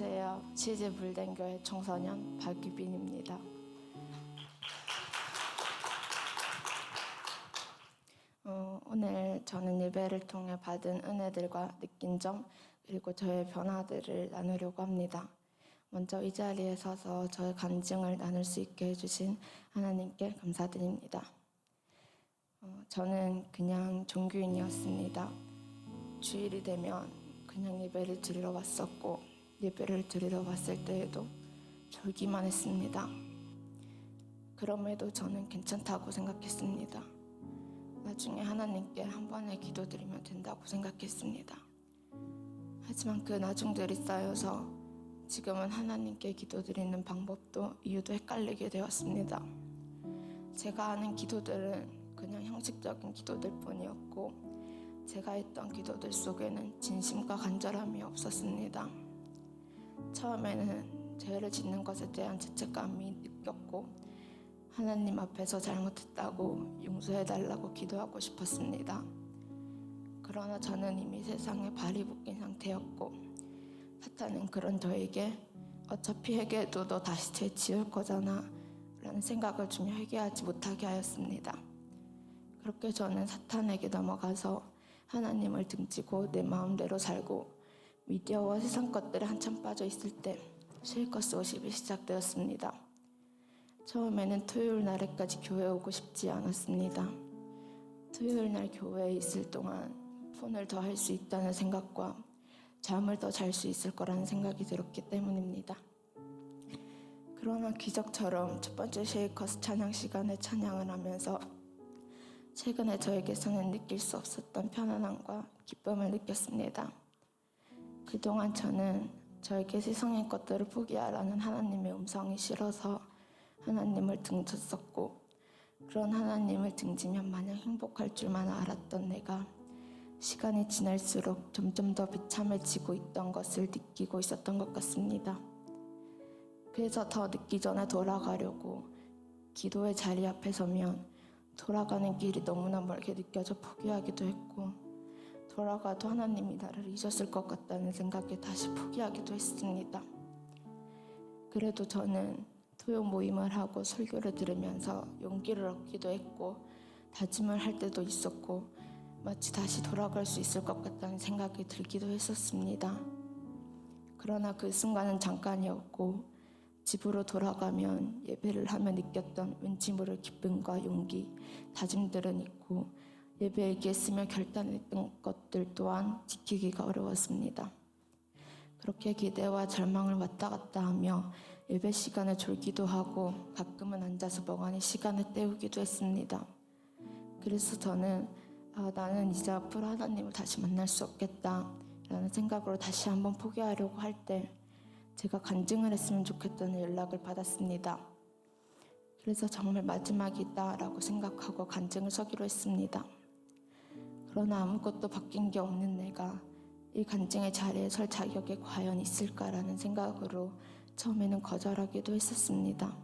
안녕하세요. 치즈 물den교회 청소년 박유빈입니다. 오늘 저는 예배를 통해 받은 은혜들과 느낀 점 그리고 저의 변화들을 나누려고 합니다. 먼저 이 자리에 서서 저의 간증을 나눌 수 있게 해주신 하나님께 감사드립니다. 저는 그냥 종교인이었습니다. 주일이 되면 그냥 예배를 드리러 왔었고 예배를 드리러 왔을 때에도 졸기만 했습니다. 그럼에도 저는 괜찮다고 생각했습니다. 나중에 하나님께 한 번에 기도드리면 된다고 생각했습니다. 하지만 그 나중들이 쌓여서 지금은 하나님께 기도드리는 방법도 이유도 헷갈리게 되었습니다. 제가 하는 기도들은 그냥 형식적인 기도들 뿐이었고 제가 했던 기도들 속에는 진심과 간절함이 없었습니다. 처음에는 죄를 짓는 것에 대한 죄책감이 느꼈고 하나님 앞에서 잘못했다고 용서해달라고 기도하고 싶었습니다. 그러나 저는 이미 세상에 발이 묶인 상태였고 사탄은 그런 저에게 어차피 회개해도 너 다시 죄 지을 거잖아 라는 생각을 주며 회개하지 못하게 하였습니다. 그렇게 저는 사탄에게 넘어가서 하나님을 등지고 내 마음대로 살고 미디어와 세상 것들에 한참 빠져 있을 때 실컷 소십이 시작되었습니다. 처음에는 토요일 날에까지 교회에 오고 싶지 않았습니다. 토요일 날 교회에 있을 동안 폰을 더 할 수 있다는 생각과 잠을 더 잘 수 있을 거라는 생각이 들었기 때문입니다. 그러나 기적처럼 첫 번째 쉐이커스 찬양 시간에 찬양을 하면서 최근에 저에게서는 느낄 수 없었던 편안함과 기쁨을 느꼈습니다. 그동안 저는 저에게 세상의 것들을 포기하라는 하나님의 음성이 싫어서 하나님을 등졌었고 그런 하나님을 등지면 마냥 행복할 줄만 알았던 내가 시간이 지날수록 점점 더 비참해지고 있던 것을 느끼고 있었던 것 같습니다. 그래서 더 늦기 전에 돌아가려고 기도의 자리 앞에 서면 돌아가는 길이 너무나 멀게 느껴져 포기하기도 했고 돌아가도 하나님이 나를 잊었을 것 같다는 생각에 다시 포기하기도 했습니다. 그래도 저는 토요 모임을 하고 설교를 들으면서 용기를 얻기도 했고 다짐을 할 때도 있었고 마치 다시 돌아갈 수 있을 것 같다는 생각이 들기도 했었습니다. 그러나 그 순간은 잠깐이었고 집으로 돌아가면 예배를 하며 느꼈던 왠지 모를 기쁨과 용기, 다짐들은 있고 예배에 얘기했으며 결단했던 것들 또한 지키기가 어려웠습니다. 그렇게 기대와 절망을 왔다 갔다 하며 예배 시간에 졸기도 하고 가끔은 앉아서 멍하니 시간을 때우기도 했습니다. 그래서 저는 나는 이제 앞으로 하나님을 다시 만날 수 없겠다 라는 생각으로 다시 한번 포기하려고 할 때 제가 간증을 했으면 좋겠다는 연락을 받았습니다. 그래서 정말 마지막이다 라고 생각하고 간증을 서기로 했습니다. 그러나 아무것도 바뀐 게 없는 내가 이 간증의 자리에 설 자격이 과연 있을까라는 생각으로 처음에는 거절하기도 했었습니다.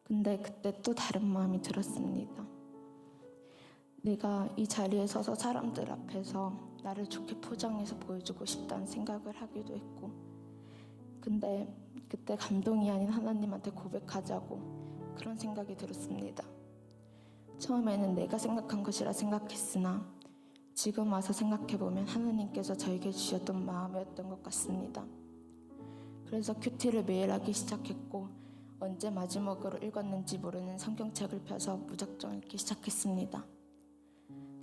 근데 그때 또 다른 마음이 들었습니다. 내가 이 자리에 서서 사람들 앞에서 나를 좋게 포장해서 보여주고 싶다는 생각을 하기도 했고 근데 그때 감동이 아닌 하나님한테 고백하자고 그런 생각이 들었습니다. 처음에는 내가 생각한 것이라 생각했으나 지금 와서 생각해보면 하나님께서 저에게 주셨던 마음이었던 것 같습니다. 그래서 큐티를 매일 하기 시작했고 언제 마지막으로 읽었는지 모르는 성경책을 펴서 무작정 읽기 시작했습니다.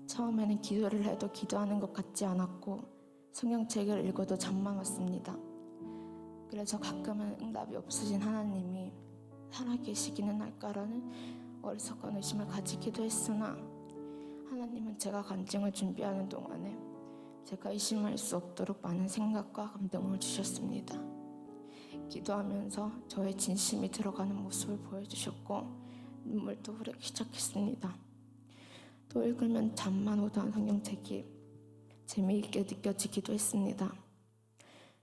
처음에는 기도를 해도 기도하는 것 같지 않았고 성경책을 읽어도 잠만 왔습니다. 그래서 가끔은 응답이 없으신 하나님이 살아계시기는 할까라는 어리석은 의심을 가지기도 했으나 하나님은 제가 간증을 준비하는 동안에 제가 의심할 수 없도록 많은 생각과 감동을 주셨습니다. 기도하면서 저의 진심이 들어가는 모습을 보여주셨고 눈물도 흐르기 시작했습니다. 또 읽으면 잠만 오던 성경책이 재미있게 느껴지기도 했습니다.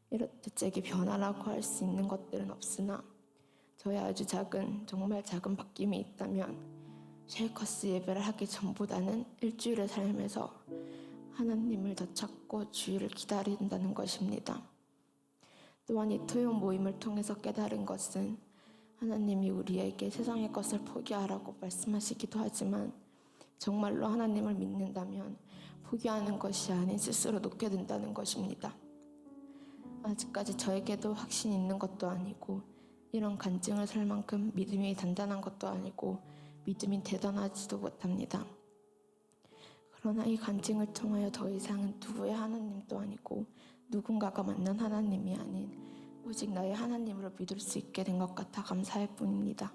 이렇듯 제게 변화라고 할 수 있는 것들은 없으나 저의 아주 작은, 정말 작은 바뀜이 있다면 쉐이커스 예배를 하기 전보다는 일주일의 삶에서 하나님을 더 찾고 주일을 기다린다는 것입니다. 또한 이 토요 모임을 통해서 깨달은 것은 하나님이 우리에게 세상의 것을 포기하라고 말씀하시기도 하지만 정말로 하나님을 믿는다면 포기하는 것이 아닌 스스로 놓게 된다는 것입니다. 아직까지 저에게도 확신이 있는 것도 아니고 이런 간증을 살 만큼 믿음이 단단한 것도 아니고 믿음이 대단하지도 못합니다. 그러나 이 간증을 통하여 더 이상은 누구의 하나님도 아니고 누군가가 만난 하나님이 아닌 오직 나의 하나님으로 믿을 수 있게 된 것 같아 감사할 뿐입니다.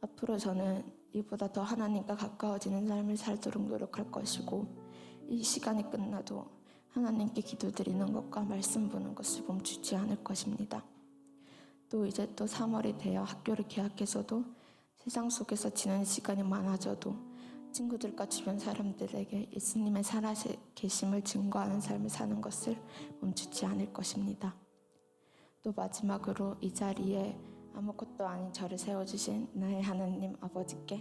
앞으로 저는 이보다 더 하나님과 가까워지는 삶을 살도록 노력할 것이고 이 시간이 끝나도 하나님께 기도드리는 것과 말씀 보는 것을 멈추지 않을 것입니다. 또 이제 또 3월이 되어 학교를 개학해서도 세상 속에서 지내는 시간이 많아져도 친구들과 주변 사람들에게 예수님의 살아계심을 증거하는 삶을 사는 것을 멈추지 않을 것입니다. 또 마지막으로 이 자리에 아무것도 아닌 저를 세워주신 나의 하나님 아버지께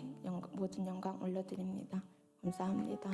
모든 영광 올려드립니다. 감사합니다.